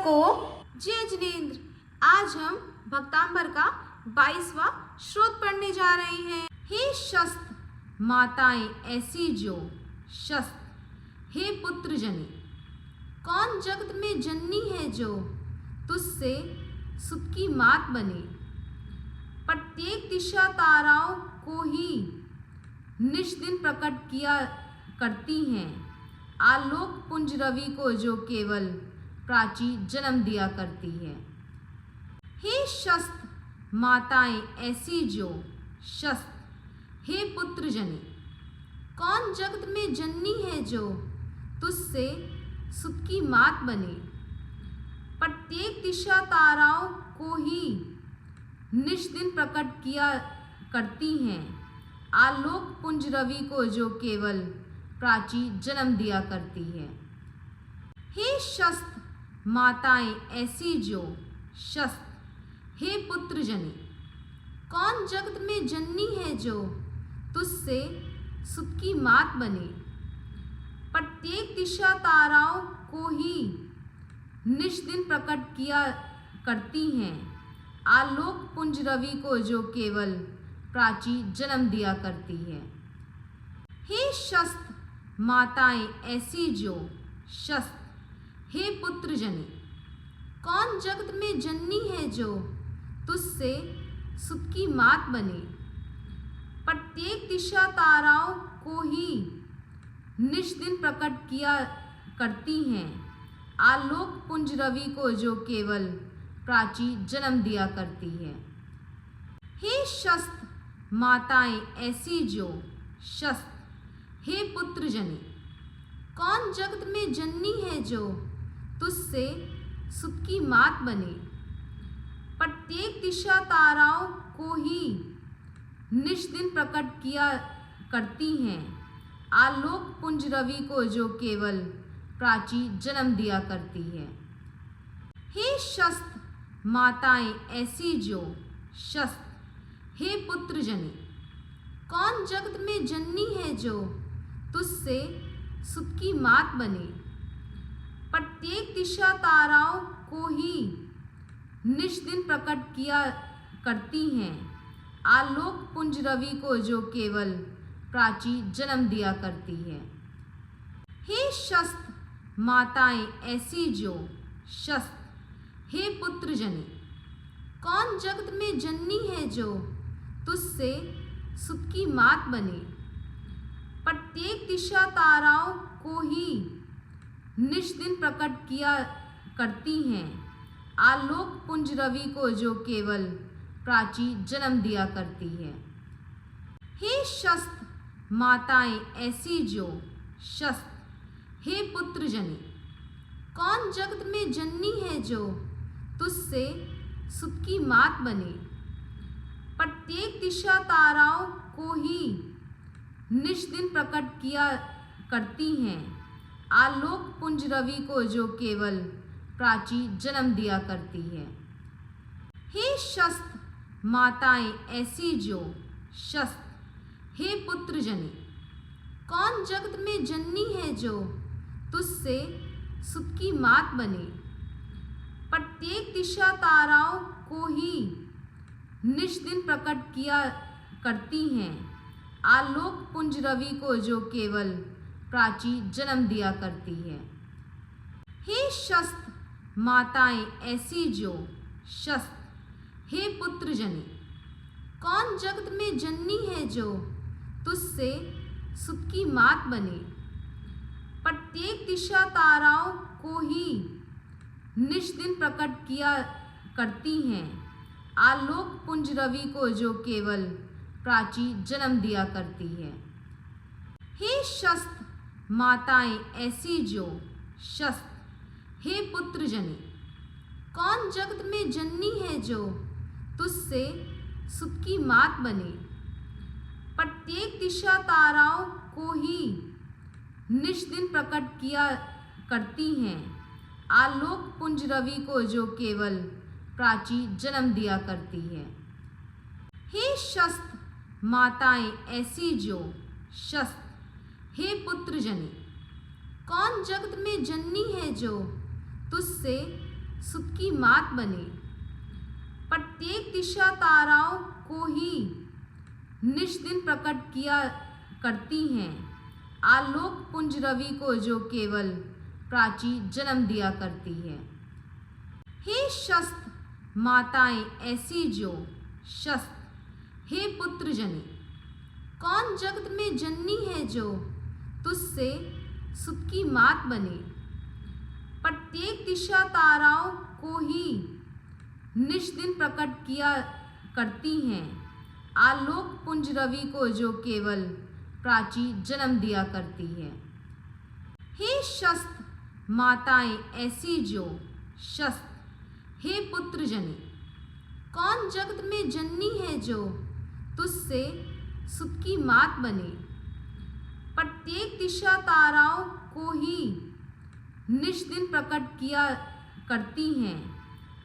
दर्शकों, जय जिनेंद्र। आज हम भक्तांबर का 22वां श्लोक पढ़ने जा रहे हैं। हे शस्त्र माताएं ऐसी जो शस्त्र, हे पुत्र जनी, कौन जगत में जननी है जो तुझसे सुत की मात बने। प्रत्येक दिशा ताराओं को ही निज दिन प्रकट किया करती हैं, आलोक पुंज रवि को जो केवल प्राची जन्म दिया करती है। हे शस्त्र माताएं ऐसी जो शस्त्र, हे पुत्र जनी, कौन जगत में जननी है जो तुझसे सुत की मात बने। प्रत्येक दिशा ताराओं को ही निज दिन प्रकट किया करती हैं, आलोक पुंज रवि को जो केवल प्राची जन्म दिया करती है। हे शस्त्र माताएं ऐसी जो शस्त्र, हे पुत्र जनी, कौन जगत में जननी है जो तुझसे सुत की मात बने। प्रत्येक दिशा ताराओं को ही निज दिन प्रकट किया करती हैं, आलोक पुंज रवि को जो केवल प्राची जन्म दिया करती है। हे शस्त्र माताएं ऐसी जो शस्त्र, हे पुत्र जनी, कौन जगत में जननी है जो तुझसे सुत की मात बने। प्रत्येक दिशा ताराओं को ही निज दिन प्रकट किया करती हैं, आलोक पुंज रवि को जो केवल प्राची जन्म दिया करती है। हे शस्त्र माताएं ऐसी जो शस्त्र, हे पुत्र जनी, कौन जगत में जननी है जो तुझसे सुत की मात बने। प्रत्येक दिशा ताराओं को ही निज दिन प्रकट किया करती हैं, आलोक पुंज रवि को जो केवल प्राची जन्म दिया करती है। हे शस्त्र माताएं ऐसी जो शस्त्र, हे पुत्र जनी, कौन जगत में जननी है जो तुझसे सुत की मात बने। प्रत्येक दिशा ताराओं को ही निज दिन प्रकट किया करती हैं, आलोक पुंज रवि को जो केवल प्राची जन्म दिया करती है। हे शस्त्र माताएं ऐसी जो शस्त्र, हे पुत्र जनी, कौन जगत में जननी है जो तुझसे सुत की मात बने। प्रत्येक दिशा ताराओं को ही निज दिन प्रकट किया करती हैं, आलोक पुंज रवि को जो केवल प्राची जन्म दिया करती है। हे शस्त्र माताएं ऐसी जो शस्त्र, हे पुत्र जनी, कौन जगत में जननी है जो तुझसे सुत की मात बने। प्रत्येक दिशा ताराओं को ही निज दिन प्रकट किया करती हैं, आलोक पुंज रवि को जो केवल प्राची जन्म दिया करती है। हे शस्त्र माताएं ऐसी जो शस्त्र, हे पुत्र जनी, कौन जगत में जननी है जो तुझसे सुत की मात बने। प्रत्येक दिशा ताराओं को ही निज दिन प्रकट किया करती हैं, आलोक पुंज रवि को जो केवल प्राची जन्म दिया करती है। हे शस्त्र माताएं ऐसी जो शस्त्र, हे पुत्र जनी, कौन जगत में जननी है जो तुझसे सुत की मात बने। प्रत्येक दिशा ताराओं को ही निज दिन प्रकट किया करती हैं, आलोक पुंज रवि को जो केवल प्राची जन्म दिया करती है। हे शस्त्र माताएं ऐसी जो शस्त्र, हे पुत्र जनी, कौन जगत में जननी है जो तुझसे सुत की मात बने। प्रत्येक दिशा ताराओं को ही निज दिन प्रकट किया करती हैं, आलोक पुंज रवि को जो केवल प्राची जन्म दिया करती है। हे शस्त्र माताएं ऐसी जो शस्त्र, हे पुत्र जनी, कौन जगत में जननी है जो तुझसे सुत की मात बने। प्रत्येक दिशा ताराओं को ही निज दिन प्रकट किया करती हैं। आलोक पुंज रवि को जो केवल प्राची जन्म दिया करती है। हे शस्त्र माताएं ऐसी जो शस्त्र, हे पुत्र जने, कौन जगत में जननी है जो तुझसे सुत की मात बने। प्रत्येक दिशा ताराओं को ही निज दिन प्रकट किया करती हैं। आलोक पुंज रवि को जो केवल प्राची जन्म दिया करती है। हे शस्त्र माताएं ऐसी जो शस्त्र, हे पुत्र जने, कौन जगत में जननी है जो तुझसे सुत की मात बने। प्रत्येक दिशा ताराओं को ही निज दिन प्रकट किया करती हैं।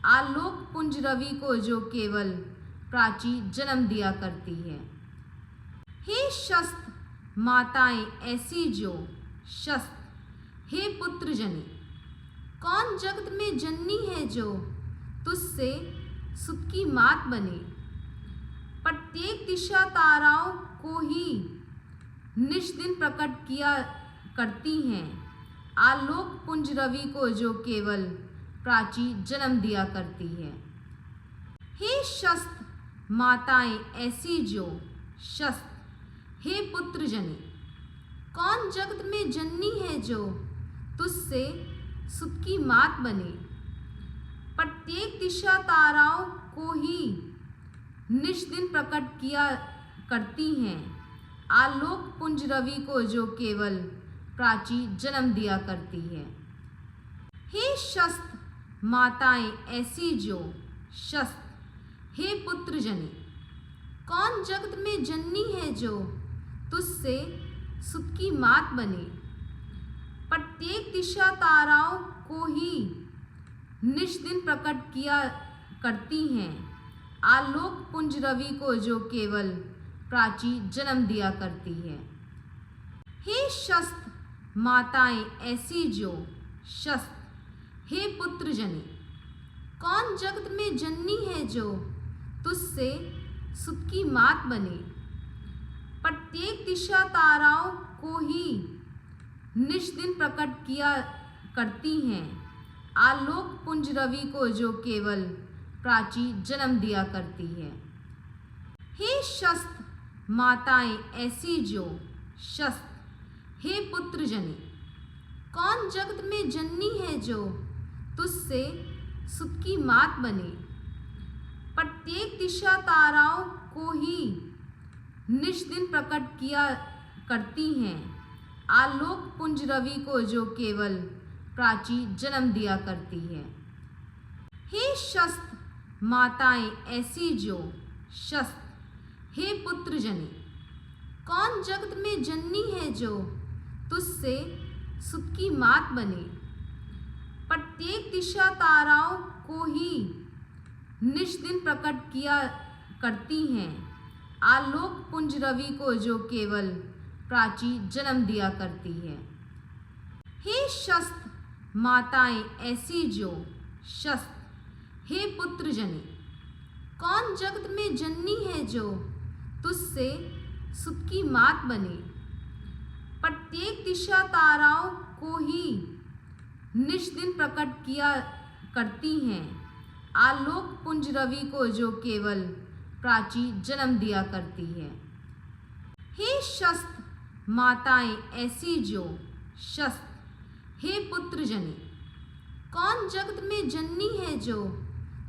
आलोक पुंज रवि को जो केवल प्राची जन्म दिया करती है। हे शस्त्र माताएं ऐसी जो शस्त्र, हे पुत्र जने, कौन जगत में जननी है जो तुझसे सुत की मात बने। प्रत्येक दिशा ताराओं को ही निज दिन प्रकट किया करती हैं। आलोक पुंज रवि को जो केवल प्राची जन्म दिया करती है। हे शस्त्र माताएं ऐसी जो शस्त्र, हे पुत्र जने, कौन जगत में जननी है जो तुझसे सुत की मात बने। प्रत्येक दिशा ताराओं को ही निज दिन प्रकट किया करती हैं। आलोक पुंज रवि को जो केवल प्राची जन्म दिया करती है। हे शस्त्र माताएं ऐसी जो शस्त्र, हे पुत्र जने, कौन जगत में जननी है जो तुझसे सुत की मात बने। प्रत्येक दिशा ताराओं को ही निज दिन प्रकट किया करती हैं। आलोक पुंज रवि को जो केवल प्राची जन्म दिया करती है। हे शस्त्र माताएं ऐसी जो शस्त्र, हे पुत्र जने, कौन जगत में जननी है जो तुझसे सुत की मात बने। प्रत्येक दिशा ताराओं को ही निज दिन प्रकट किया करती हैं। आलोक पुंज रवि को जो केवल प्राची जन्म दिया करती है। हे शस्त्र माताएं ऐसी जो शस्त्र, हे पुत्र जने, कौन जगत में जननी है जो तुझसे सुत की मात बने। प्रत्येक दिशा ताराओं को ही निज दिन प्रकट किया करती हैं। आलोक पुंज रवि को जो केवल प्राची जन्म दिया करती है। हे शस्त्र माताएं ऐसी जो शस्त्र, हे पुत्र जने, कौन जगत में जननी है जो तुझसे सुत की मात बने। प्रत्येक दिशा ताराओं को ही निज दिन प्रकट किया करती हैं। आलोक पुंज रवि को जो केवल प्राची जन्म दिया करती है। हे शस्त्र माताएं ऐसी जो शस्त्र, हे पुत्र जने, कौन जगत में जननी है जो तुझसे सुत की मात बने। प्रत्येक दिशा ताराओं को ही निज दिन प्रकट किया करती हैं। आलोक पुंज रवि को जो केवल प्राची जन्म दिया करती है। हे शस्त्र माताएं ऐसी जो शस्त्र, हे पुत्र जने, कौन जगत में जननी है जो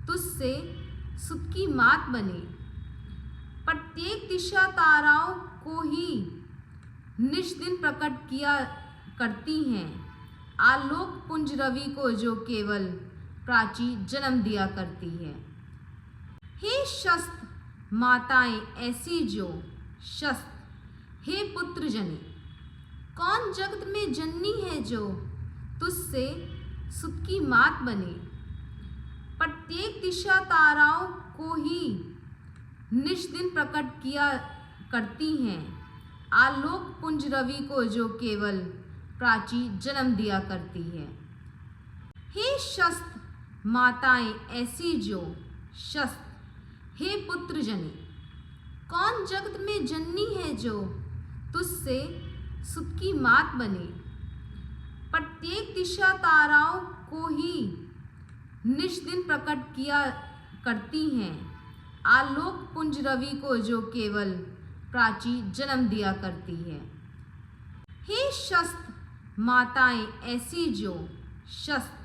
तुझसे सुत की मात बने। प्रत्येक दिशा ताराओं को ही निज दिन प्रकट किया करती हैं। आलोक पुंज रवि को जो केवल प्राची जन्म दिया करती है। हे शस्त्र माताएं ऐसी जो शस्त्र, हे पुत्र जने, कौन जगत में जननी है जो तुझसे सुत की मात बने। प्रत्येक दिशा ताराओं को ही निज दिन प्रकट किया करती हैं। आलोक पुंज रवि को जो केवल प्राची जन्म दिया करती है। हे शस्त्र माताएं ऐसी जो शस्त, हे पुत्र जनी, कौन जगत में जननी है जो तुझसे सुत की मात बने। प्रत्येक दिशा ताराओं को ही निज दिन प्रकट किया करती हैं, आलोक पुंज रवि को जो केवल प्राची जन्म दिया करती है। हे शस्त माताएं ऐसी जो शस्त,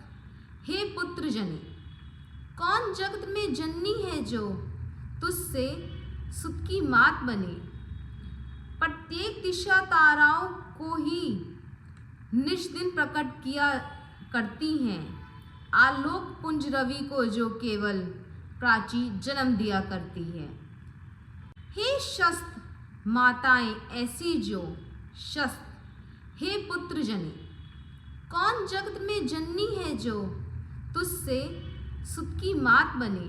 हे पुत्र जनी, कौन जगत में जननी है जो तुझसे सुत की मात बने। प्रत्येक दिशा ताराओं को ही निज दिन प्रकट किया करती हैं, आलोक पुंज रवि को जो केवल प्राची जन्म दिया करती है। हे शस्त माताएं ऐसी जो शस्त, हे पुत्र जनी, कौन जगत में जननी है जो तुझसे सुत की मात बने।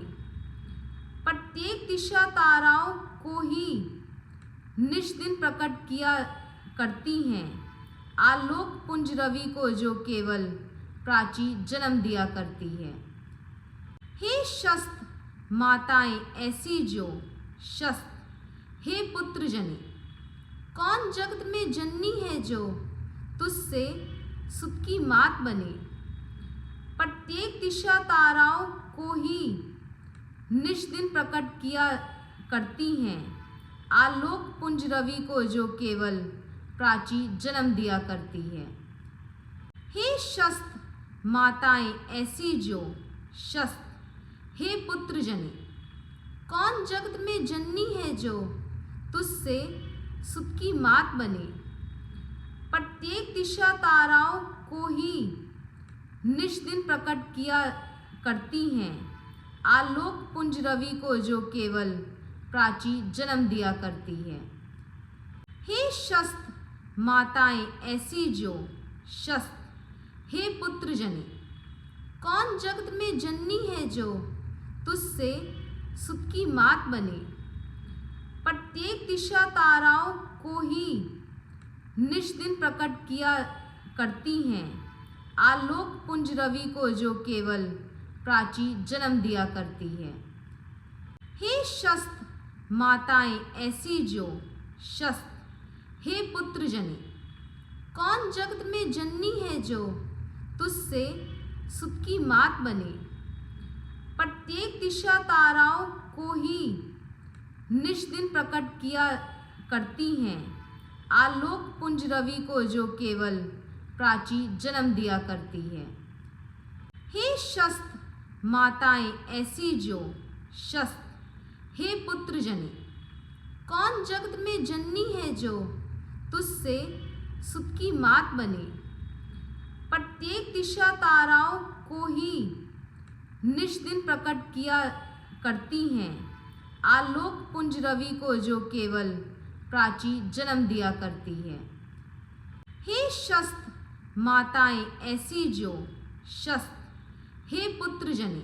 प्रत्येक दिशा ताराओं को ही निज दिन प्रकट किया करती हैं, आलोक पुंज रवि को जो केवल प्राची जन्म दिया करती है। हे शस्त माताएं ऐसी जो शस्त, हे पुत्र जनी, कौन जगत में जननी है जो तुझसे सुत की मात बने। प्रत्येक दिशा ताराओं को ही निज दिन प्रकट किया करती हैं, आलोक पुंज रवि को जो केवल प्राची जन्म दिया करती है। हे शस्त माताएं ऐसी जो शस्त, हे पुत्र जनी, कौन जगत में जननी है जो तुझसे सुत की मात बने। प्रत्येक दिशा ताराओं को ही निज दिन प्रकट किया करती हैं, आलोक पुंज रवि को जो केवल प्राची जन्म दिया करती है। हे शस्त माताएं ऐसी जो शस्त, हे पुत्र जनी, कौन जगत में जननी है जो तुझसे सुत की मात बने। प्रत्येक दिशा ताराओं को ही निज दिन प्रकट किया करती हैं, आलोक पुंज रवि को जो केवल प्राची जन्म दिया करती है। हे शस्त माताएं ऐसी जो शस्त, हे पुत्र जनी, कौन जगत में जननी है जो तुझसे सुत की मात बने। प्रत्येक दिशा ताराओं को ही निज दिन प्रकट किया करती हैं, आलोक पुंज रवि को जो केवल प्राची जन्म दिया करती है। हे शस्त माताएं ऐसी जो शस्त, हे पुत्र जनी, कौन जगत में जननी है जो तुझसे सुत की मात बने। प्रत्येक दिशा ताराओं को ही निज दिन प्रकट किया करती हैं, आलोक पुंज रवि को जो केवल प्राची जन्म दिया करती है। हे शस्त माताएं ऐसी जो शस्त, हे पुत्र जनी,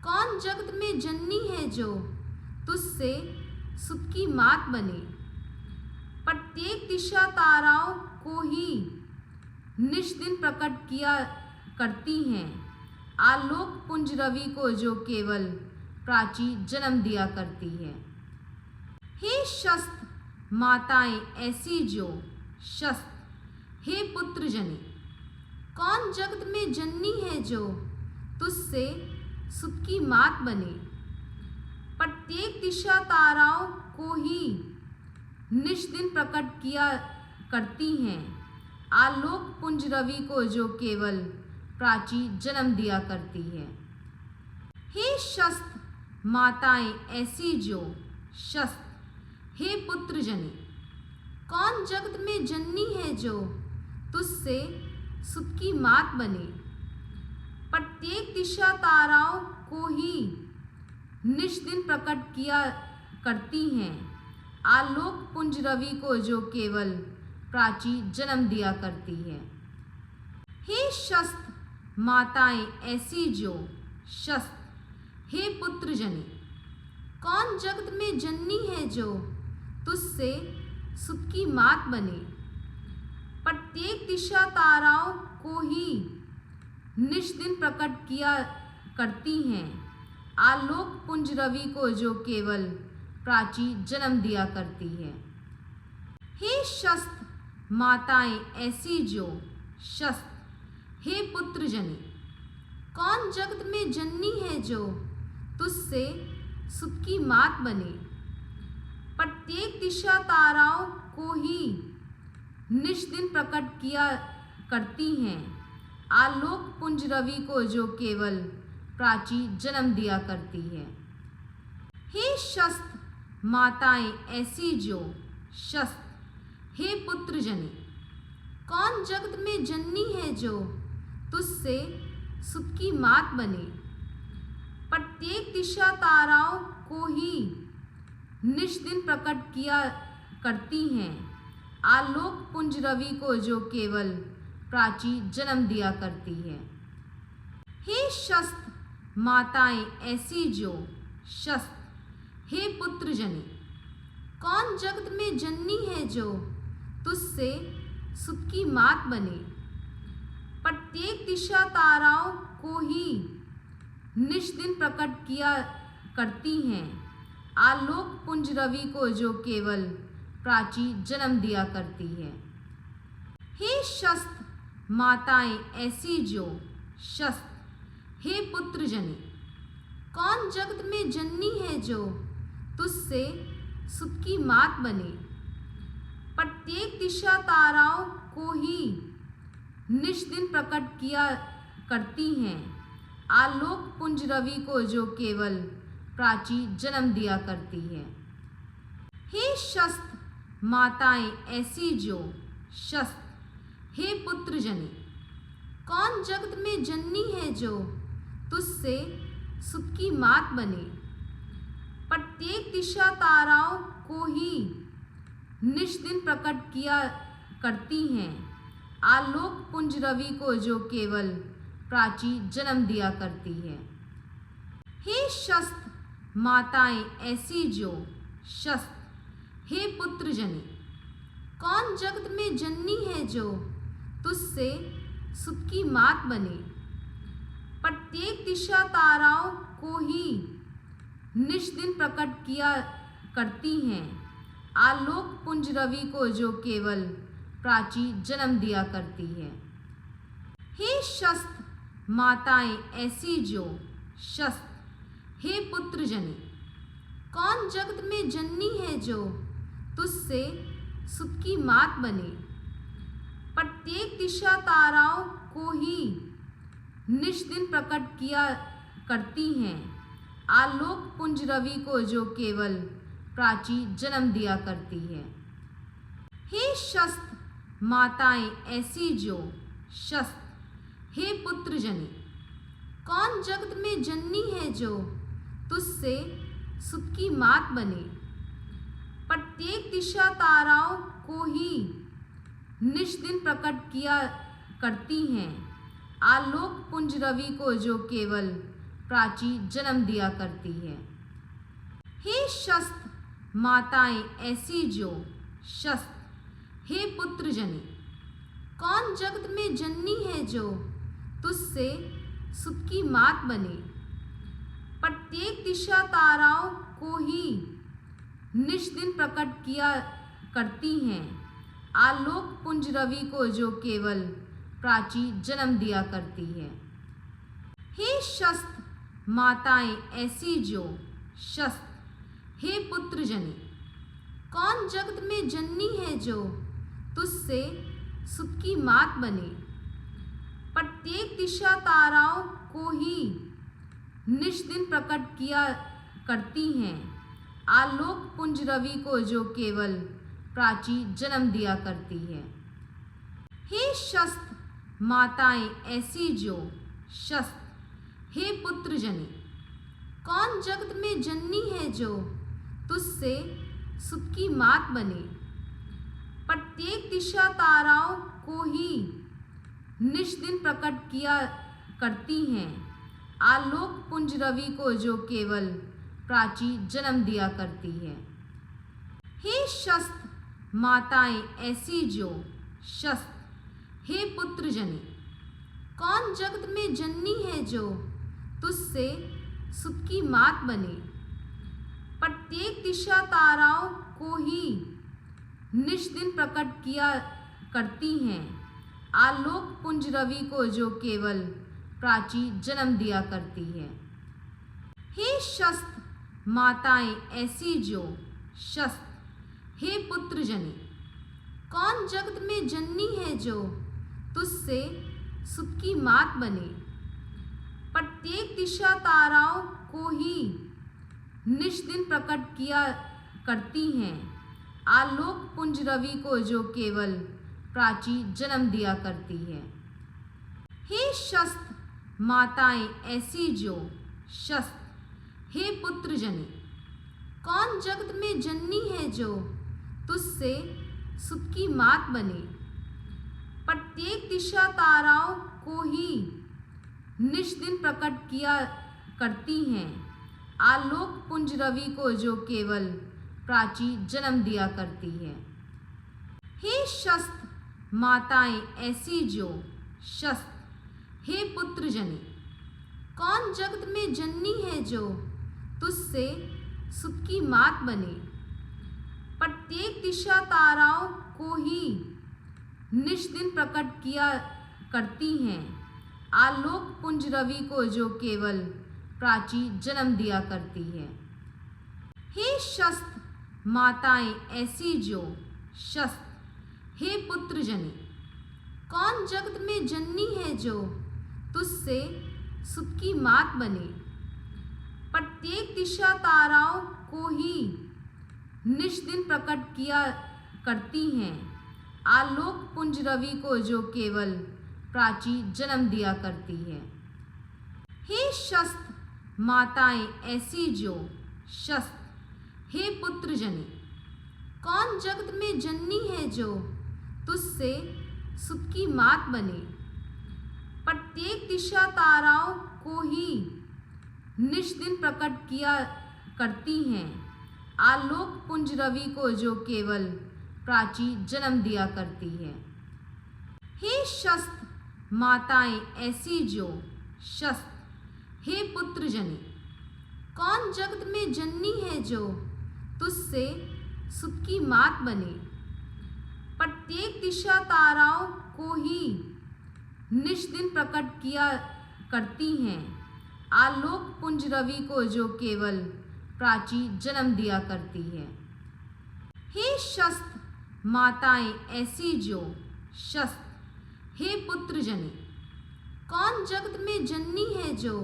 कौन जगत में जननी है जो तुझसे सुत की मात बने। प्रत्येक दिशा ताराओं को ही निज दिन प्रकट किया करती हैं, आलोक पुंज रवि को जो केवल प्राची जन्म दिया करती है। हे शस्त माताएं ऐसी जो शस्त, हे पुत्र जनी, कौन जगत में जननी है जो तुझसे सुत की मात बने। प्रत्येक दिशा ताराओं को ही निज दिन प्रकट किया करती हैं, आलोक पुंज रवि को जो केवल प्राची जन्म दिया करती है। हे शस्त माताएं ऐसी जो शस्त, हे पुत्र जनी, कौन जगत में जननी है जो तुझसे सुत की मात बने। प्रत्येक दिशा ताराओं को ही निज दिन प्रकट किया करती हैं, आलोक पुंज रवि को जो केवल प्राची जन्म दिया करती है। हे शस्त माताएं ऐसी जो शस्त, हे पुत्र जनी, कौन जगत में जननी है जो तुझसे सुत की मात बने। प्रत्येक दिशा ताराओं को ही निज दिन प्रकट किया करती हैं, आलोक पुंज रवि को जो केवल प्राची जन्म दिया करती है। हे शस्त्र माताएं ऐसी जो शस्त्र, हे पुत्र जने, कौन जगत में जननी है जो तुझसे सुत की मात बने। प्रत्येक दिशा ताराओं को ही निज दिन प्रकट किया करती हैं, आलोक पुंज रवि को जो केवल प्राची जन्म दिया करती है। हे शस्त्र माताएं ऐसी जो शस्त्र, हे पुत्र जने, कौन जगत में जननी है जो तुझसे सुत की मात बने। प्रत्येक दिशा ताराओं को ही निज दिन प्रकट किया करती हैं, आलोक पुंज रवि को जो केवल प्राची जन्म दिया करती है। हे शस्त्र माताएं ऐसी जो शस्त्र, हे पुत्र जने, कौन जगत में जननी है जो तुझसे सुत की मात बने। प्रत्येक दिशा ताराओं को ही निज दिन प्रकट किया करती हैं, आलोक पुंज रवि को जो केवल प्राची जन्म दिया करती है। हे शस्त्र माताएं ऐसी जो शस्त्र, हे पुत्र जने, कौन जगत में जननी है जो तुझसे सुत की मात बने। प्रत्येक दिशा ताराओं को ही निज दिन प्रकट किया करती हैं, आलोक पुंज रवि को जो केवल प्राची जन्म दिया करती है। हे शस्त्र माताएं ऐसी जो शस्त्र, हे पुत्र जने, कौन जगत में जननी है जो तुझसे सुत की मात बने। प्रत्येक दिशा ताराओं को ही निज दिन प्रकट किया करती हैं, आलोक पुंज रवि को जो केवल प्राची जन्म दिया करती है। हे शस्त्र माताएं ऐसी जो शस्त्र, हे पुत्र जने, कौन जगत में जननी है जो तुझसे सुत की मात बने। प्रत्येक दिशा ताराओं को ही निज दिन प्रकट किया करती हैं, आलोक पुंज रवि को जो केवल प्राची जन्म दिया करती है। हे शस्त्र माताएं ऐसी जो शस्त्र, हे पुत्र जने, कौन जगत में जननी है जो तुझसे सुत की मात बने। प्रत्येक दिशा ताराओं को ही निज दिन प्रकट किया करती हैं, आलोक पुंज रवि को जो केवल प्राची जन्म दिया करती है। हे शस्त्र माताएं ऐसी जो शस्त्र, हे पुत्र जने, कौन जगत में जननी है जो तुझसे सुत की मात बने। प्रत्येक दिशा ताराओं को ही निज दिन प्रकट किया करती हैं, आलोक पुंज रवि को जो केवल प्राची जन्म दिया करती है। हे शस्त्र माताएं ऐसी जो शस्त्र, हे पुत्र जने, कौन जगत में जननी है जो तुझसे सुत की मात बने। प्रत्येक दिशा ताराओं को ही निज दिन प्रकट किया करती हैं, आलोक पुंज रवि को जो केवल प्राची जन्म दिया करती है। हे शस्त्र माताएं ऐसी जो शस्त्र, हे पुत्र जने, कौन जगत में जननी है जो तुझसे सुत की मात बने। प्रत्येक दिशा ताराओं को ही निज दिन प्रकट किया करती हैं, आलोक पुंज रवि को जो केवल प्राची जन्म दिया करती है। हे शस्त्र माताएं ऐसी जो शस्त्र, हे पुत्र जने, कौन जगत में जननी है जो तुझसे सुत की मात बने। प्रत्येक दिशा ताराओं को ही निज दिन प्रकट किया करती हैं, आलोक पुंज रवि को जो केवल प्राची जन्म दिया करती है। हे शस्त्र माताएं ऐसी जो शस्त्र, हे पुत्र जने, कौन जगत में जननी है जो तुझसे सुत की मात बने। प्रत्येक दिशा ताराओं को ही निज दिन प्रकट किया करती हैं। आलोक पुंज रवि को जो केवल प्राची जन्म दिया करती है। हे शस्त्र माताएं ऐसी जो शस्त्र, हे पुत्र जने, कौन जगत में जननी है जो तुझसे सुत की मात बने। प्रत्येक दिशा ताराओं को ही निज दिन प्रकट किया करती हैं। आलोक पुंज रवि को जो केवल प्राची जन्म दिया करती है। हे शस्त्र माताएं ऐसी जो शस्त्र, हे पुत्र जने, कौन जगत में जननी है जो तुझसे सुत की मात बने। प्रत्येक दिशा ताराओं को ही निज दिन प्रकट किया करती हैं। आलोक पुंज रवि को जो केवल प्राची जन्म दिया करती है। हे शस्त्र माताएं ऐसी जो शस्त्र, हे पुत्र जने, कौन जगत में जननी है जो तुझसे सुत की मात बने। प्रत्येक दिशा ताराओं को ही निज दिन प्रकट किया करती हैं। आलोक पुंज रवि को जो केवल प्राची जन्म दिया करती है। हे शस्त्र माताएं ऐसी जो शस्त्र, हे पुत्र जने, कौन जगत में जननी है जो तुझसे सुत की मात बने। प्रत्येक दिशा ताराओं को ही निज दिन प्रकट किया करती हैं। आलोक पुंज रवि को जो केवल प्राची जन्म दिया करती है। हे शस्त्र माताएं ऐसी जो शस्त्र, हे पुत्र जने, कौन जगत में जननी है जो तुझसे सुत की मात बने। प्रत्येक दिशा ताराओं को ही निज दिन प्रकट किया करती हैं। आलोक पुंज रवि को जो केवल प्राची जन्म दिया करती है। हे शस्त्र माताएं ऐसी जो शस्त्र, हे पुत्र जने, कौन जगत में जननी है जो तुझसे सुत की मात बने। प्रत्येक दिशा ताराओं को ही निज दिन प्रकट किया करती हैं। आलोक पुंज रवि को जो केवल प्राची जन्म दिया करती है। हे शस्त्र माताएं ऐसी जो शस्त्र, हे पुत्र जने, कौन जगत में जननी है जो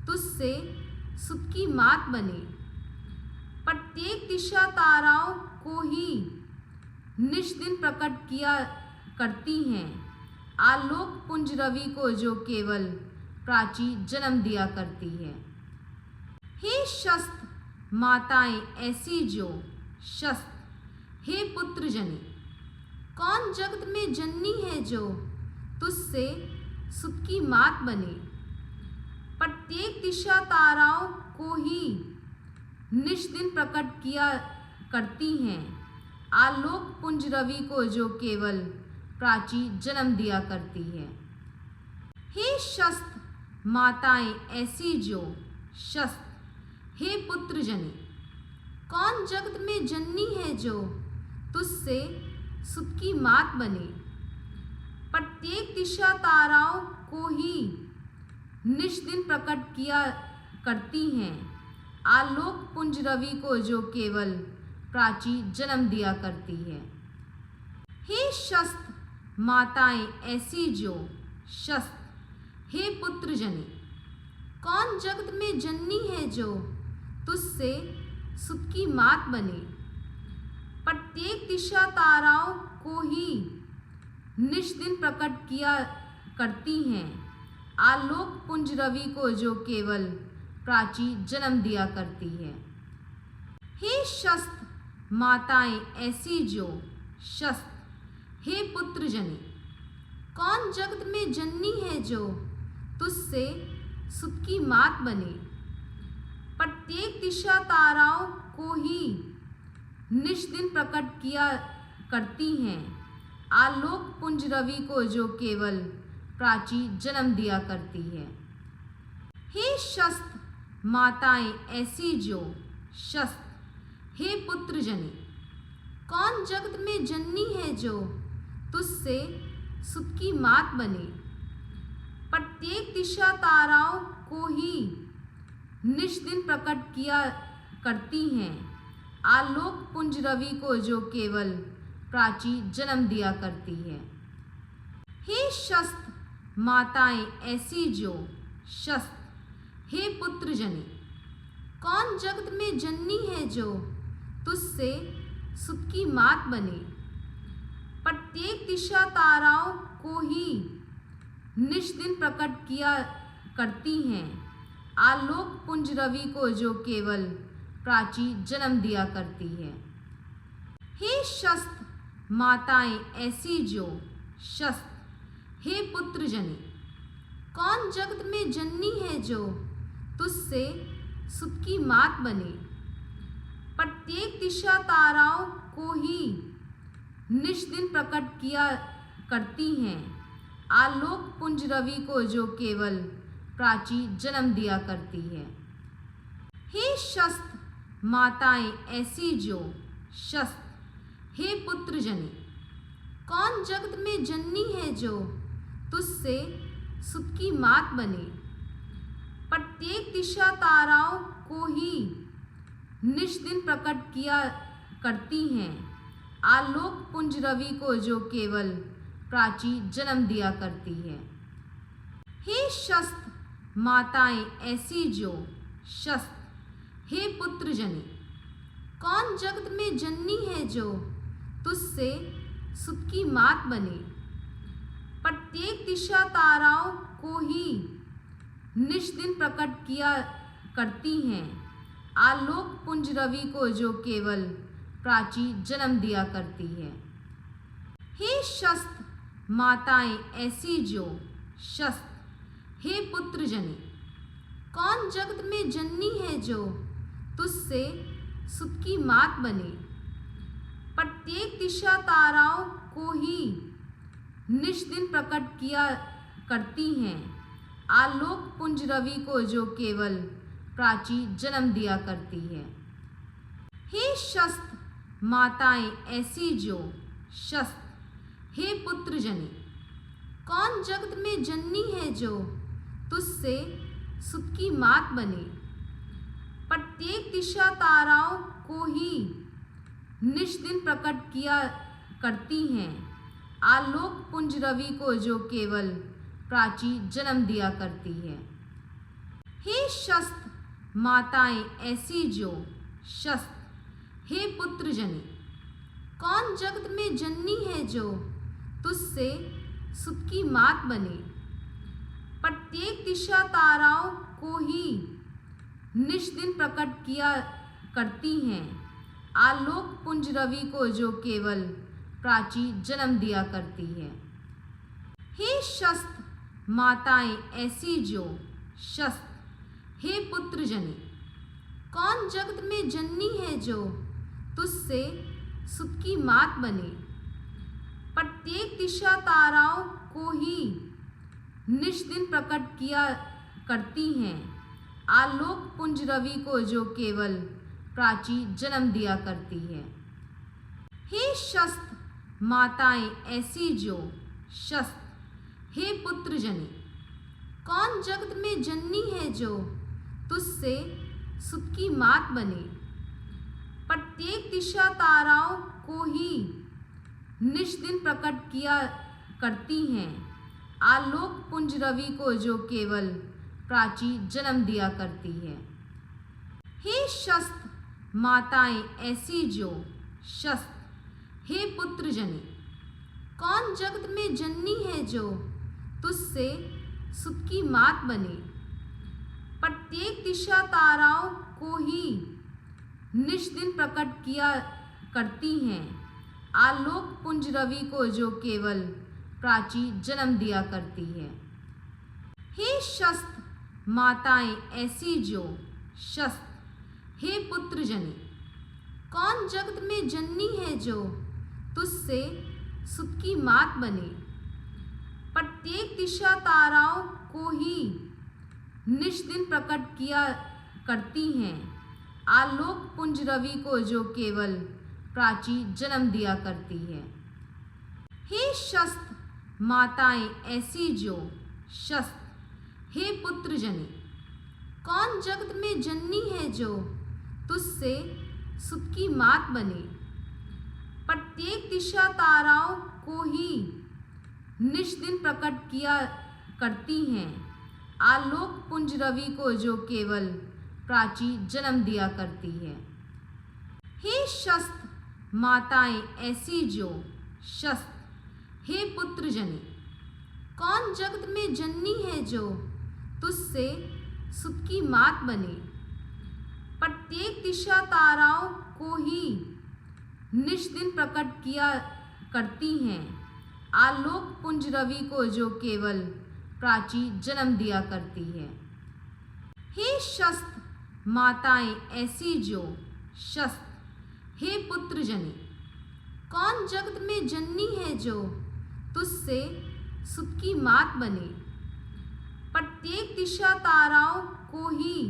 तुझसे सुत की मात बने। प्रत्येक दिशा ताराओं को ही निज दिन प्रकट किया करती हैं। आलोक पुंज रवि को जो केवल प्राची जन्म दिया करती है। हे शस्त्र माताएं ऐसी जो शस्त्र, हे पुत्र जने, कौन जगत में जननी है जो तुझसे सुत की मात बने। प्रत्येक दिशा ताराओं को ही निज दिन प्रकट किया करती हैं। आलोक पुंज रवि को जो केवल प्राची जन्म दिया करती है। हे शस्त्र माताएं ऐसी जो शस्त्र, हे पुत्र जने, कौन जगत में जननी है जो तुझसे सुत की मात बने। प्रत्येक दिशा ताराओं को ही निज दिन प्रकट किया करती हैं। आलोक पुंज रवि को जो केवल प्राची जन्म दिया करती है। हे शस्त्र माताएं ऐसी जो शस्त्र, हे पुत्र जने, कौन जगत में जननी है जो तुझसे सुत की मात बने। प्रत्येक दिशा ताराओं को ही निज दिन प्रकट किया करती हैं। आलोक पुंज रवि को जो केवल प्राची जन्म दिया करती है। हे शस्त्र माताएं ऐसी जो शस्त्र, हे पुत्र जने, कौन जगत में जननी है जो तुझसे सुत की मात बने। प्रत्येक दिशा ताराओं को ही निज दिन प्रकट किया करती हैं। आलोक पुंज रवि को जो केवल प्राची जन्म दिया करती है। हे शस्त्र माताएं ऐसी जो शस्त्र, हे पुत्र जने, कौन जगत में जननी है जो तुझसे सुत की मात बने। प्रत्येक दिशा ताराओं को ही निश दिन प्रकट किया करती हैं, आलोक पुंज रवि को जो केवल प्राची जन्म दिया करती है। हे शस्त्र माताएं ऐसी जो शस्त्र, हे पुत्र जने, कौन जगत में जननी है जो तुझसे सुत की मात बने। प्रत्येक दिशा ताराओं को ही निश दिन प्रकट किया करती हैं, आलोक पुंज रवि को जो केवल प्राची जन्म दिया करती है। हे शस्त्र माताएं ऐसी जो शस्त्र, हे पुत्र जने, कौन जगत में जननी है जो तुझसे सुत की मात बने। प्रत्येक दिशा ताराओं को ही निश दिन प्रकट किया करती हैं, आलोक पुंज रवि को जो केवल प्राची जन्म दिया करती है। हे शस्त्र माताएं ऐसी जो शस्त्र, हे पुत्र जने, कौन जगत में जननी है जो तुझसे सुत की मात बने। प्रत्येक दिशा ताराओं को ही निश दिन प्रकट किया करती हैं, आलोक पुंज रवि को जो केवल प्राची जन्म दिया करती है। हे शस्त्र माताएं ऐसी जो शस्त्र, हे पुत्र जने, कौन जगत में जननी है जो तुझसे सुत की मात बने। प्रत्येक दिशा ताराओं को ही निश दिन प्रकट किया करती हैं, आलोक पुंज रवि को जो केवल प्राची जन्म दिया करती है। हे शस्त्र माताएं ऐसी जो शस्त्र, हे पुत्र जने, कौन जगत में जननी है जो तुझसे सुत की मात बने। प्रत्येक दिशा ताराओं को ही निश दिन प्रकट किया करती हैं, आलोक पुंज रवि को जो केवल प्राची जन्म दिया करती है। हे शस्त्र माताएं ऐसी जो शस्त्र, हे पुत्र जने, कौन जगत में जननी है जो तुझसे सुत की मात बने। प्रत्येक दिशा ताराओं को ही निश दिन प्रकट किया करती हैं, आलोक पुंज रवि को जो केवल प्राची जन्म दिया करती है। हे शस्त्र माताएं ऐसी जो शस्त्र, हे पुत्र जने, कौन जगत में जननी है जो तुझसे सुत की मात बने। प्रत्येक दिशा ताराओं को ही निश दिन प्रकट किया करती हैं, आलोक पुंज रवि को जो केवल प्राची जन्म दिया करती है। हे शस्त्र माताएं ऐसी जो शस्त्र, हे पुत्र जने, कौन जगत में जननी है जो तुझसे सुत की मात बने। प्रत्येक दिशा ताराओं को ही निश दिन प्रकट किया करती हैं, आलोक पुंज रवि को जो केवल प्राची जन्म दिया करती है। हे शस्त्र माताएं ऐसी जो शस्त्र, हे पुत्र जने, कौन जगत में जननी है जो तुझसे सुत की मात बने। प्रत्येक दिशा ताराओं को ही निश दिन प्रकट किया करती हैं, आलोक पुंज रवि को जो केवल प्राची जन्म दिया करती है। हे शस्त्र माताएं ऐसी जो शस्त्र, हे पुत्र जने, कौन जगत में जननी है जो तुझसे सुत की मात बने। प्रत्येक दिशा ताराओं को ही निश दिन प्रकट किया करती हैं, आलोक पुंज रवि को जो केवल प्राची जन्म दिया करती है। हे शस्त्र माताएं ऐसी जो शस्त्र, हे पुत्र जने, कौन जगत में जननी है जो तुझसे सुत की मात बने। प्रत्येक दिशा ताराओं को ही निज दिन प्रकट किया करती हैं, आलोक पुंज रवि को जो केवल प्राची जन्म दिया करती है। हे शस्त्र माताएं ऐसी जो शस्त्र, हे पुत्र जने, कौन जगत में जननी है जो तुझसे सुत की मात बने। प्रत्येक दिशा ताराओं को ही निज दिन प्रकट किया करती हैं, आलोक पुंज रवि को जो केवल प्राची जन्म दिया करती है। हे शस्त्र माताएं ऐसी जो शस्त्र, हे पुत्र जने, कौन जगत में जननी है जो तुझसे सुत की मात बने। प्रत्येक दिशा ताराओं को ही निज दिन प्रकट किया करती हैं, आलोक पुंज रवि को जो केवल प्राची जन्म दिया करती है। हे शस्त्र माताएं ऐसी जो शस्त्र, हे पुत्र जने, कौन जगत में जननी है जो तुझसे सुत की मात बने। प्रत्येक दिशा ताराओं को ही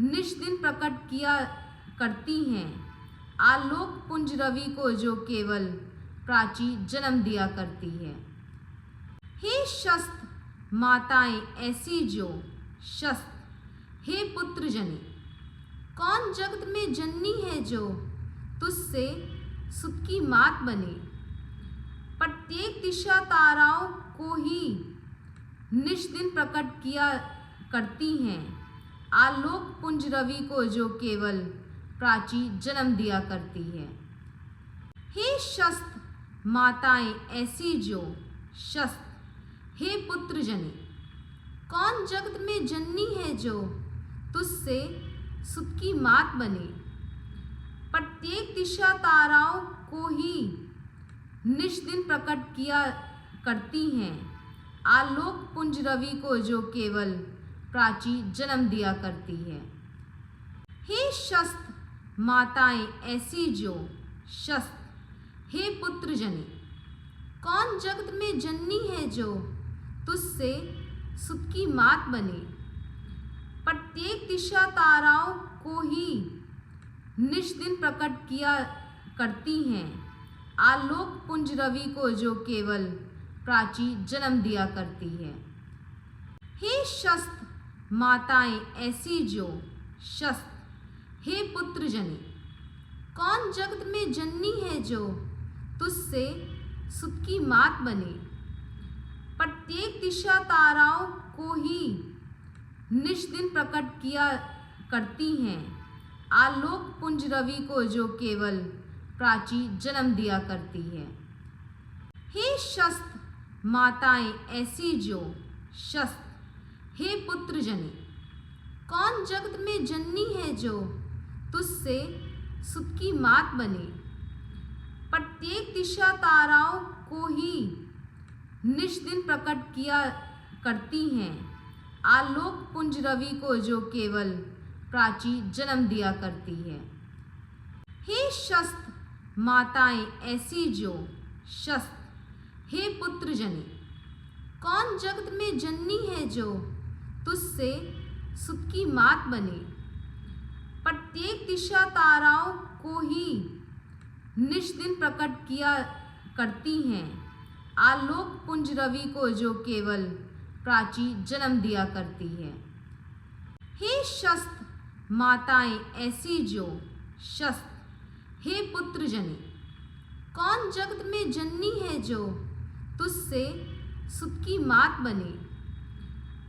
निज दिन प्रकट किया करती हैं, आलोक पुंज रवि को जो केवल प्राची जन्म दिया करती है। हे शस्त्र माताएं ऐसी जो शस्त्र, हे पुत्र जने, कौन जगत में जननी है जो तुझसे सुत की मात बने। प्रत्येक दिशा ताराओं को ही निज दिन प्रकट किया करती हैं, आलोक पुंज रवि को जो केवल प्राची जन्म दिया करती है। हे शस्त्र माताएं ऐसी जो शस्त्र, हे पुत्र जने, कौन जगत में जननी है जो तुझसे सुत की मात बने। प्रत्येक दिशा ताराओं को ही निज दिन प्रकट किया करती हैं, आलोक पुंज रवि को जो केवल प्राची जन्म दिया करती है। हे शस्त्र माताएं ऐसी जो शस्त्र, हे पुत्र जने, कौन जगत में जननी है जो तुझसे सुत की मात बने। प्रत्येक दिशा ताराओं को ही निज दिन प्रकट किया करती हैं, आलोक पुंज रवि को जो केवल प्राची जन्म दिया करती है। हे शस्त्र माताएं ऐसी जो शस्त्र, हे पुत्र जने, कौन जगत में जननी है जो तुझसे सुत की मात बने। प्रत्येक दिशा ताराओं को ही निज दिन प्रकट किया करती हैं, आलोक पुंज रवि को जो केवल प्राची जन्म दिया करती है। हे शस्त्र माताएं ऐसी जो शस्त्र, हे पुत्र जने, कौन जगत में जननी है जो तुझसे सुत की मात बने। प्रत्येक दिशा ताराओं को ही निज दिन प्रकट किया करती हैं, आलोक पुंज रवि को जो केवल प्राची जन्म दिया करती है। हे शस्त्र माताएं ऐसी जो शस्त्र, हे पुत्र जने, कौन जगत में जननी है जो तुझसे सुत की मात बने। प्रत्येक दिशा ताराओं को ही निज दिन प्रकट किया करती हैं, आलोक पुंज रवि को जो केवल प्राची जन्म दिया करती है। हे शस्त्र माताएं ऐसी जो शस्त्र, हे पुत्र जने, कौन जगत में जननी है जो तुझसे सुत की मात बने।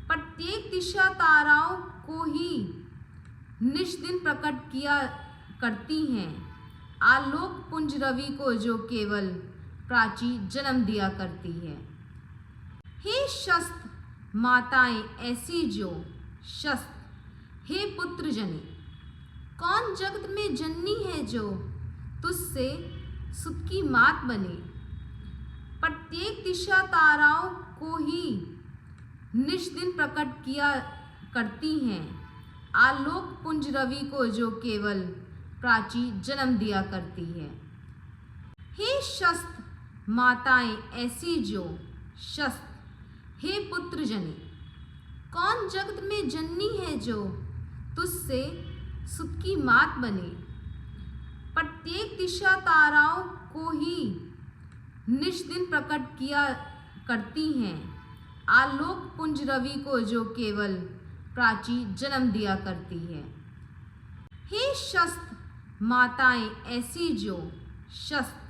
प्रत्येक दिशा ताराओं को ही निज दिन प्रकट किया करती हैं, आलोक पुंज रवि को जो केवल प्राची जन्म दिया करती है। हे शस्त्र माताएं ऐसी जो शस्त्र, हे पुत्र जने, कौन जगत में जननी है जो तुझसे सुत की मात बने। प्रत्येक दिशा ताराओं को ही निज दिन प्रकट किया करती हैं, आलोक पुंज रवि को जो केवल प्राची जन्म दिया करती है। हे शस्त्र माताएं ऐसी जो शस्त्र, हे पुत्र जने, कौन जगत में जननी है जो तुझसे सुत की मात बने। प्रत्येक दिशा ताराओं को ही निज दिन प्रकट किया करती हैं। आलोक पुंज रवि को जो केवल प्राची जन्म दिया करती है। हे शस्त्र माताएं ऐसी जो शस्त्र,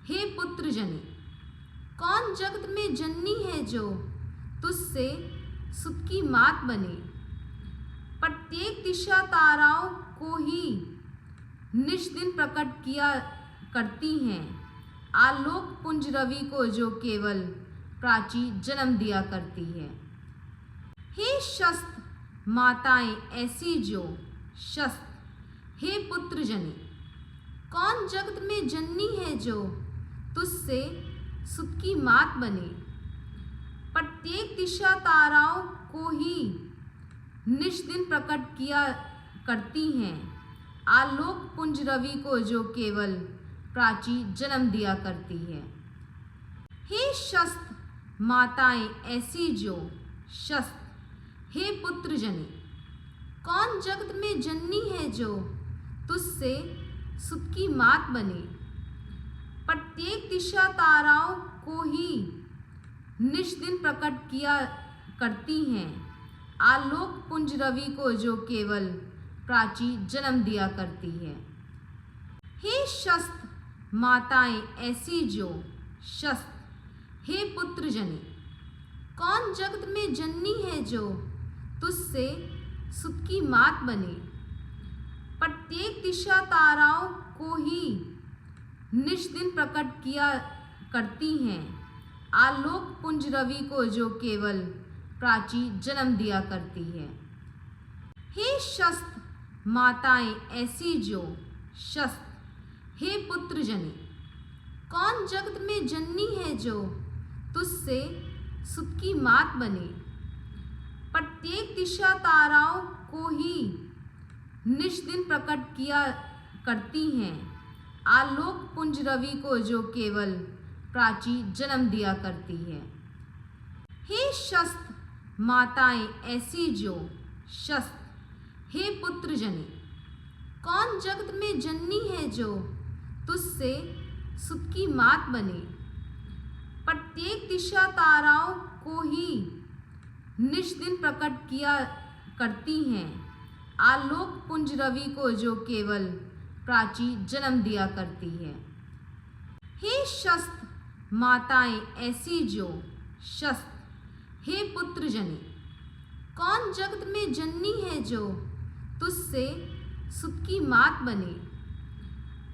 हे पुत्र जनी, कौन जगत में जननी है जो तुझसे सुत की मात बने। प्रत्येक दिशा ताराओं को ही निज दिन प्रकट किया करती हैं। आलोक पुंज रवि को जो केवल प्राची जन्म दिया करती है। हे शस्त्र माताएं ऐसी जो शस्त्र, हे पुत्र जनी, कौन जगत में जननी है जो तुझसे सुत की मात बने। प्रत्येक दिशा ताराओं को ही निज दिन प्रकट किया करती हैं। आलोक पुंज रवि को जो केवल प्राची जन्म दिया करती है। हे शस्त्र माताएं ऐसी जो शस्त्र, हे पुत्र जनी, कौन जगत में जननी है जो तुझसे सुत की मात बने। प्रत्येक दिशा ताराओं को ही निज दिन प्रकट किया करती हैं। आलोक पुंज रवि को जो केवल प्राची जन्म दिया करती है। हे शस्त्र माताएं ऐसी जो शस्त्र, हे पुत्र जनी, कौन जगत में जननी है जो तुझसे सुत की मात बने। प्रत्येक दिशा ताराओं को ही निज दिन प्रकट किया करती हैं। आलोक पुंज रवि को जो केवल प्राची जन्म दिया करती है। हे शस्त्र माताएं ऐसी जो शस्त्र, हे पुत्र जनी, कौन जगत में जननी है जो तुझसे सुत की मात बने। प्रत्येक दिशा ताराओं को ही निज दिन प्रकट किया करती हैं। आलोक पुंज रवि को जो केवल प्राची जन्म दिया करती है। हे शस्त्र माताएं ऐसी जो शस्त्र, हे पुत्र जनी, कौन जगत में जननी है जो तुझसे सुत की मात बने। प्रत्येक दिशा ताराओं को ही निज दिन प्रकट किया करती हैं। आलोक पुंज रवि को जो केवल प्राची जन्म दिया करती है। हे शस्त्र माताएं ऐसी जो शस्त्र, हे पुत्र जनी, कौन जगत में जननी है जो तुझसे सुत की मात बने।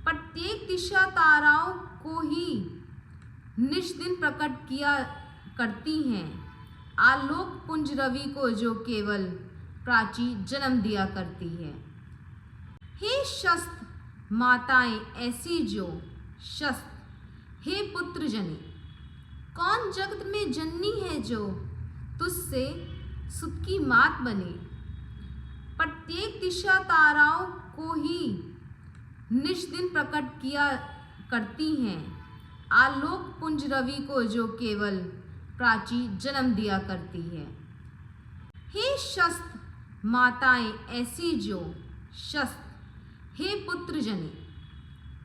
प्रत्येक दिशा ताराओं को ही निज दिन प्रकट किया करती हैं। आलोक पुंज रवि को जो केवल प्राची जन्म दिया करती है। हे शस्त्र माताएं ऐसी जो शस्त्र, हे पुत्र जनी, कौन जगत में जननी है जो तुझसे सुत की मात बने। प्रत्येक दिशा ताराओं को ही निज दिन प्रकट किया करती हैं। आलोक पुंज रवि को जो केवल प्राची जन्म दिया करती है। हे शस्त्र माताएं ऐसी जो शस्त्र, हे पुत्र जनी,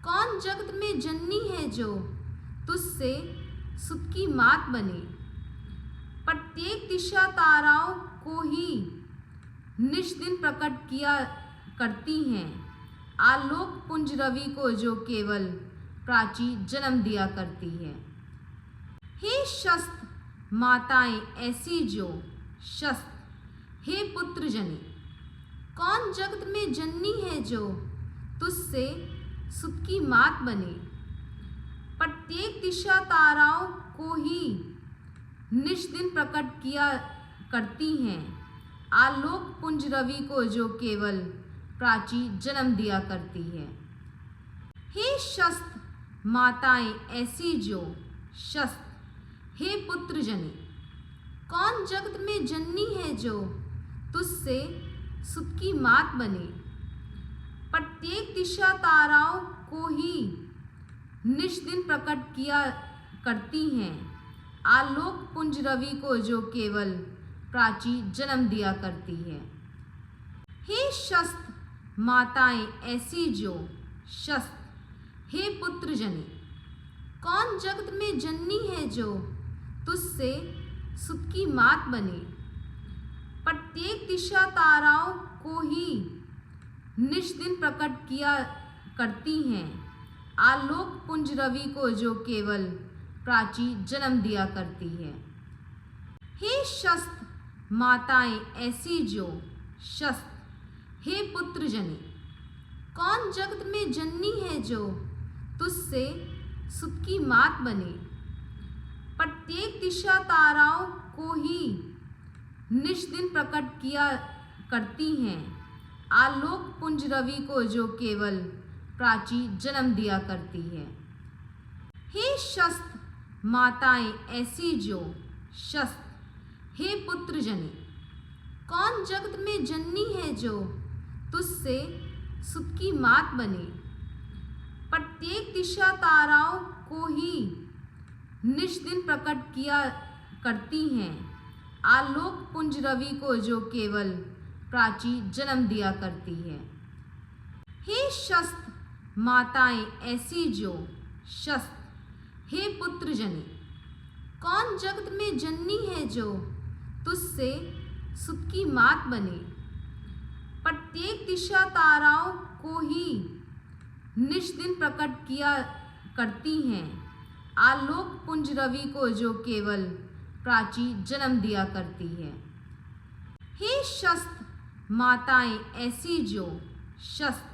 कौन जगत में जननी है जो तुझसे सुत की मात बने। प्रत्येक दिशा ताराओं को ही निज दिन प्रकट किया करती हैं। आलोक पुंज रवि को जो केवल प्राची जन्म दिया करती है। हे शस्त्र माताएं ऐसी जो शस्त्र, हे पुत्र जनी, कौन जगत में जननी है जो तुझसे सुत की मात बने। प्रत्येक दिशा ताराओं को ही निज दिन प्रकट किया करती हैं। आलोक पुंज रवि को जो केवल प्राची जन्म दिया करती है। हे शस्त्र माताएं ऐसी जो शस्त्र, हे पुत्र जनी, कौन जगत में जननी है जो तुझसे सुत की मात बने। प्रत्येक दिशा ताराओं को ही निज दिन प्रकट किया करती हैं। आलोक पुंज रवि को जो केवल प्राची जन्म दिया करती है। हे शस्त्र माताएं ऐसी जो शस्त्र, हे पुत्र जनी, कौन जगत में जननी है जो तुझसे सुत की मात बने। प्रत्येक दिशा ताराओं को ही निज दिन प्रकट किया करती हैं, आलोक पुंज रवि को जो केवल प्राची जन्म दिया करती है। हे शस्त्र माताएं ऐसी जो शस्त्र, हे पुत्र जनी, कौन जगत में जननी है जो तुझसे सुत की मात बने। प्रत्येक दिशा ताराओं को ही निज दिन प्रकट किया करती हैं, आलोक पुंज रवि को जो केवल प्राची जन्म दिया करती है। हे शस्त्र माताएं ऐसी जो शस्त्र, हे पुत्र जनी, कौन जगत में जननी है जो तुझसे सुत की मात बने। प्रत्येक दिशा ताराओं को ही निज दिन प्रकट किया करती हैं, आलोक पुंज रवि को जो केवल प्राची जन्म दिया करती है। हे शस्त्र माताएं ऐसी जो शस्त्र, हे पुत्र जनी, कौन जगत में जननी है जो तुझसे सुत की मात बने। प्रत्येक दिशा ताराओं को ही निज दिन प्रकट किया करती हैं, आलोक पुंज रवि को जो केवल प्राची जन्म दिया करती है। हे शस्त्र माताएं ऐसी जो शस्त्र,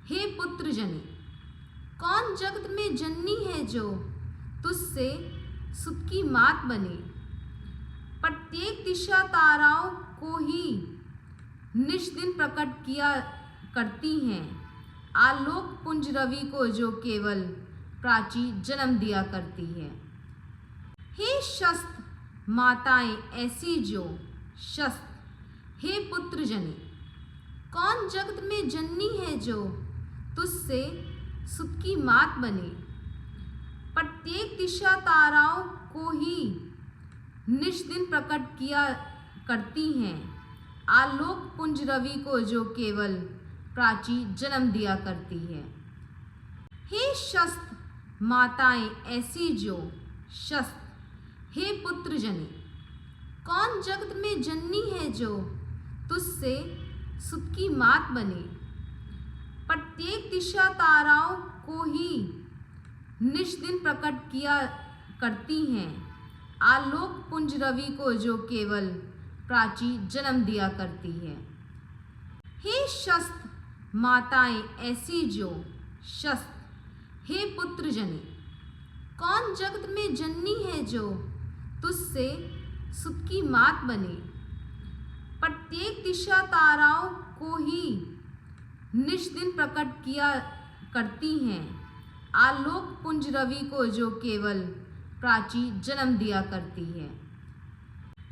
हे पुत्र जनी, कौन जगत में जननी है जो तुझसे सुत की मात बने। प्रत्येक दिशा ताराओं को ही निज दिन प्रकट किया करती हैं, आलोक पुंज रवि को जो केवल प्राची जन्म दिया करती है। हे शस्त्र माताएं ऐसी जो शस्त्र, हे पुत्र जनी, कौन जगत में जननी है जो तुझसे सुत की मात बने। प्रत्येक दिशा ताराओं को ही निज दिन प्रकट किया करती हैं, आलोक पुंज रवि को जो केवल प्राची जन्म दिया करती है। हे शस्त्र माताएं ऐसी जो शस्त्र, हे पुत्र जनी, कौन जगत में जननी है जो तुझसे सुत की मात बने। प्रत्येक दिशा ताराओं को ही निज दिन प्रकट किया करती हैं, आलोक पुंज रवि को जो केवल प्राची जन्म दिया करती है। हे शस्त्र माताएं ऐसी जो शस्त्र, हे पुत्र जनी, कौन जगत में जननी है जो तुझसे सुत की मात बने। प्रत्येक दिशा ताराओं को ही निज दिन प्रकट किया करती हैं, आलोक पुंज रवि को जो केवल प्राची जन्म दिया करती है।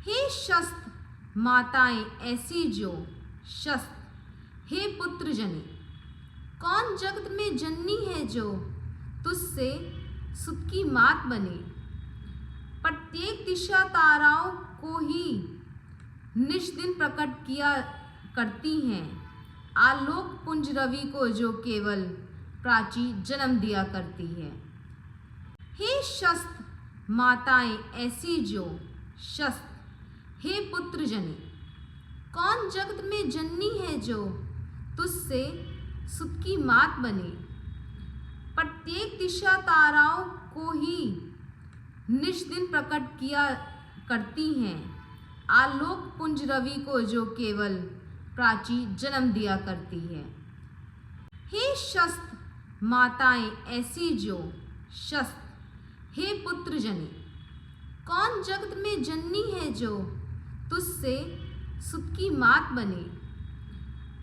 हे शस्त्र माताएं ऐसी जो शस्त्र, हे पुत्र जनी, कौन जगत में जननी है जो तुझसे सुत की मात बने। प्रत्येक दिशा ताराओं को ही निज दिन प्रकट किया करती हैं, आलोक पुंज रवि को जो केवल प्राची जन्म दिया करती है। हे शस्त्र माताएं ऐसी जो शस्त्र, हे पुत्र जनी, कौन जगत में जननी है जो तुझसे सुत की मात बने। प्रत्येक दिशा ताराओं को ही निज दिन प्रकट किया करती हैं, आलोक पुंज रवि को जो केवल प्राची जन्म दिया करती है। हे शस्त्र माताएं ऐसी जो शस्त्र, हे पुत्र जनी, कौन जगत में जननी है जो तुझसे सुत की मात बने।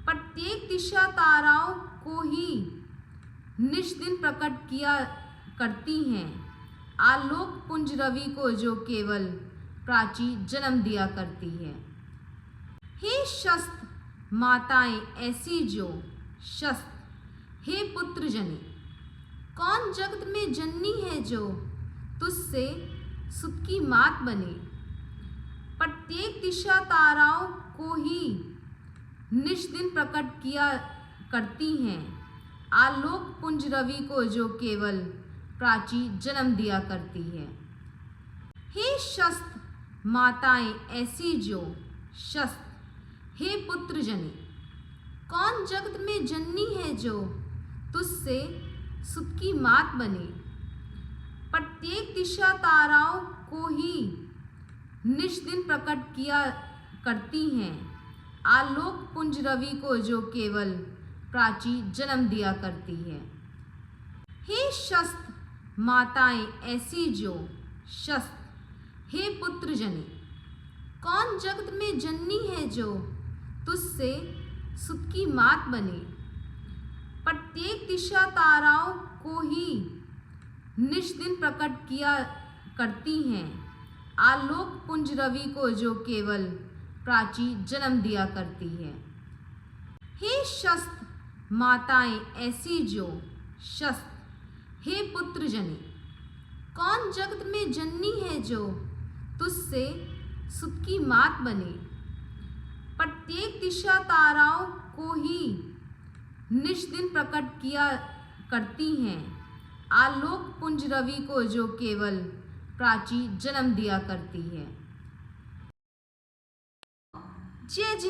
प्रत्येक दिशा ताराओं को ही निज दिन प्रकट किया करती हैं, आलोक पुंज रवि को जो केवल प्राची जन्म दिया करती है। हे शस्त्र माताएं ऐसी जो शस्त्र, हे पुत्र जनी, कौन जगत में जननी है जो तुझसे सुत की मात बने। प्रत्येक प्रत्येक दिशा ताराओं को ही निज दिन प्रकट किया करती हैं। आलोक पुंज रवि को जो केवल प्राची जन्म दिया करती है। हे शस्त्र माताएं ऐसी जो शस्त्र, हे पुत्र जने, कौन जगत में जननी है जो तुझसे सुत की मात बने। प्रत्येक दिशा ताराओं को ही निज दिन प्रकट किया करती हैं। आलोक पुंज रवि को जो केवल प्राची जन्म दिया करती है। हे शस्त्र माताएं ऐसी जो शस्त्र, हे पुत्र जने, कौन जगत में जननी है जो तुझसे सुत की मात बने। प्रत्येक दिशा ताराओं को ही निज दिन प्रकट किया करती हैं। आलोक पुंज रवि को जो केवल प्राची जन्म दिया करती है। हे शस्त्र माताएं ऐसी जो शस्त्र, हे पुत्र जने, कौन जगत में जननी है जो तुझसे सुत की मात बने। प्रत्येक दिशा ताराओं को ही निज दिन प्रकट किया करती हैं। आलोक पुंज रवि को जो केवल प्राची जन्म दिया करती है। जय